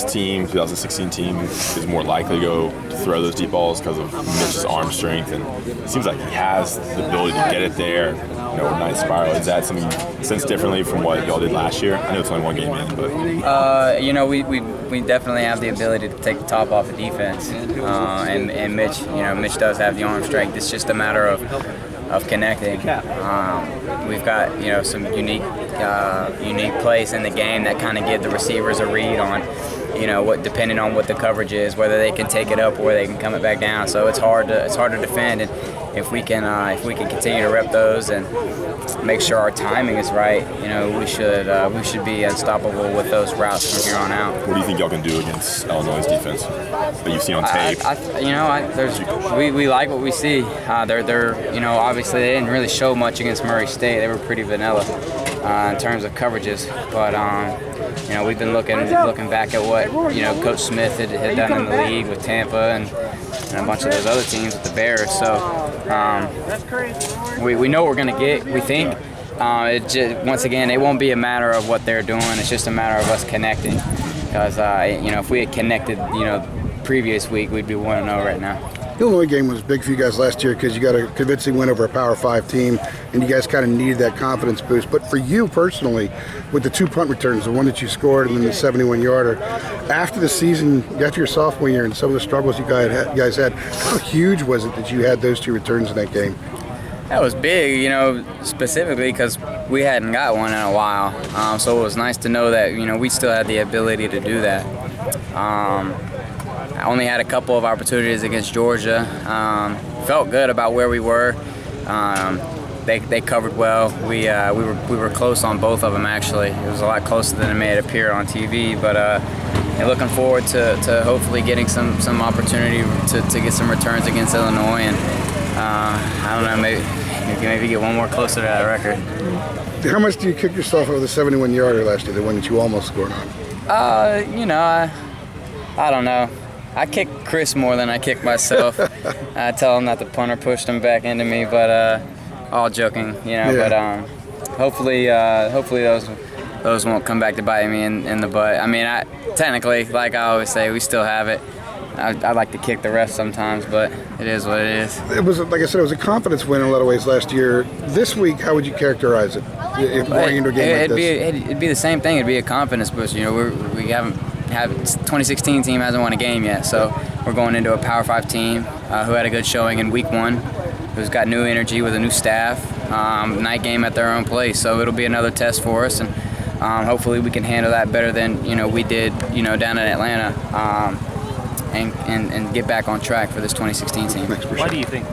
team, 2016 team, is more likely to go throw those deep balls because of Mitch's arm strength, and it seems like he has the ability to get it there. Nice spiral. Is that something you sense differently from what y'all did last year? I know it's only one game in, but we definitely have the ability to take the top off of defense, and Mitch does have the arm strength. It's just a matter of connecting. We've got some unique plays in the game that kind of give the receivers a read on what, depending on what the coverage is, whether they can take it up or they can come it back down. So it's hard to defend, and if we can continue to rep those and make sure our timing is right, we should be unstoppable with those routes from here on out. What do you think y'all can do against Illinois' defense that you've seen on tape? We like what we see. They're obviously they didn't really show much against Murray State. They were pretty vanilla in terms of coverages, but we've been looking back at what Coach Smith had done in the league with Tampa and a bunch of those other teams with the Bears. So we know what we're going to get, we think. Once again, it won't be a matter of what they're doing. It's just a matter of us connecting. Because if we had connected previous week, we'd be 1-0 right now. The Illinois game was big for you guys last year because you got a convincing win over a Power 5 team, and you guys kind of needed that confidence boost. But for you personally, with the 2 punt returns, the one that you scored and then the 71-yarder, after the season, you got to your sophomore year and some of the struggles you guys had, how huge was it that you had those 2 returns in that game? That was big, specifically because we hadn't got one in a while. So it was nice to know that, we still had the ability to do that. I only had a couple of opportunities against Georgia. Felt good about where we were. They covered well. We were close on both of them, actually. It was a lot closer than it may appear on TV. But looking forward to hopefully getting some opportunity to get some returns against Illinois, and I don't know, maybe get one more closer to that record. How much do you kick yourself over the 71-yarder last year, the one that you almost scored on? I don't know. I kick Chris more than I kick myself. I tell him that the punter pushed him back into me, but all joking, Yeah. But hopefully those won't come back to bite me in the butt. I mean, technically, like I always say, we still have it. I like to kick the refs sometimes, but it is what it is. It was, like I said, it was a confidence win in a lot of ways last year. This week, how would you characterize it? If going into a game like this? It'd be the same thing. It'd be a confidence boost. We haven't. 2016 team hasn't won a game yet, so we're going into a Power 5 team who had a good showing in week 1, who's got new energy with a new staff, night game at their own place. So it'll be another test for us, and hopefully we can handle that better than we did down in Atlanta, and get back on track for this 2016 team. Why do you think